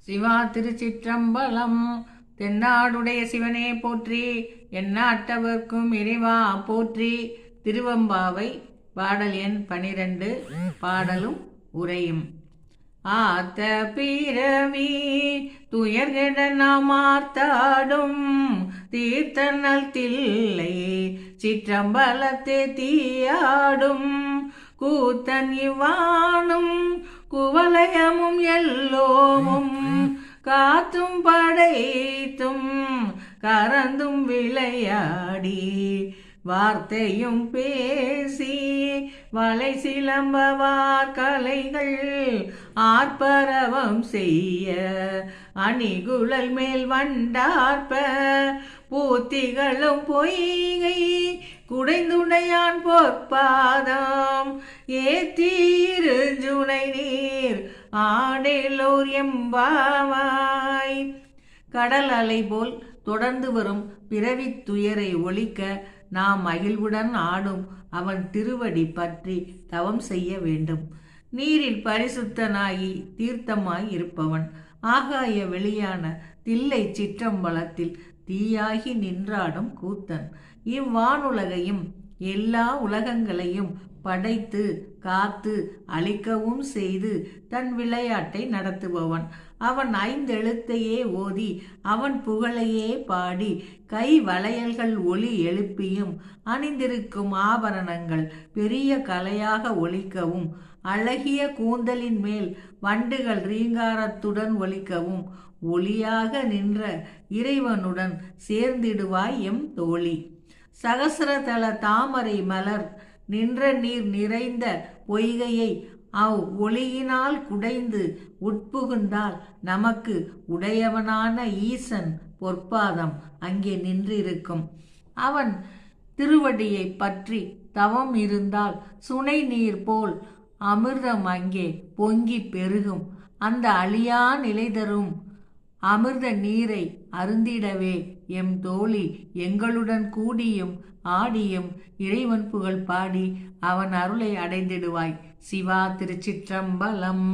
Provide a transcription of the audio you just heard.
சிவா திருச்சிற்றம்பலம். தென்னாடுடைய சிவனே போற்றி, எந்நாட்டவர்க்கும் இறைவா போற்றி. திருவம்பாவை பாடல் எண் 12. பாடலும் உரையும். ஆத்த பிறவி துயர்கெட நாம் ஆர்த்தாடும் தீர்த்தனல் தில்லை சிற்றம்பலத்தே தீயாடும் கூத்தன் இவ்வானும் குவலயமும் எல்லோமும் காத்தும் படைத்தும் கறந்தும் விளையாடி வார்த்தையும் பேசி வலை சிலம்பவார் கலைகள் ஆர்ப்பரவம் செய்ய அணிகுழல் மேல் வண்டார்ப்ப பூத்திகளும் பொய்கை குடைந்துடையான் பொற்பாதம் ஏத்தீரு ஜுனை நீர் ஆடேலோர் எம்பாவாய். கடல் அலை போல் தொடர்ந்து வரும் பிறவித் துயரை ஒழிக்க நாம் மகிழ்வுடன் ஆடும் அவன் திருவடி பற்றி தவம் செய்ய வேண்டும். நீரில் பரிசுத்தனாகி தீர்த்தமாய் இருப்பவன் ஆகாய வெளியான தில்லை சிற்றம்பலத்தில் தீயாகி நின்றாடும் கூத்தன் இவ்வானுலகையும் எல்லா உலகங்களையும் படைத்து காத்து அழிக்கவும் செய்து தன் விளையாட்டை நடத்துபவன். அவன் 5 எழுத்தையே ஓதி அவன் புகழையே பாடி கை வளையல்கள் ஒளி எழுப்பியும் அணிந்திருக்கும் ஆபரணங்கள் பெரிய கலையாக ஒலிக்கவும் அழகிய கூந்தலின் மேல் வண்டுகள் ரீங்காரத்துடன் ஒலிக்கவும் ஒளியாக நின்ற இறைவனுடன் சேர்ந்திடுவாய் எம் தோழி. சகசிரதல தாமரை மலர் நின்ற நீர் நிறைந்த பொய்கையை அவ் ஒளியினால் குடைந்து உட்புகுந்தால் நமக்கு உடையவனான ஈசன் பொற்பாதம் அங்கே நின்றிருக்கும். அவன் திருவடியை பற்றி தவம் இருந்தால் சுனை நீர் போல் அமிர்தம் அங்கே பொங்கி பெருகும். அந்த அழியா நிலை தரும் அமிர்த நீரை அருந்திடவே எம் தோழி எங்களுடன் கூடியும் ஆடியும் இறைவன் புகழ் பாடி அவன் அருளை அடைந்திடுவாய். சிவா திருச்சிற்றம்பலம்.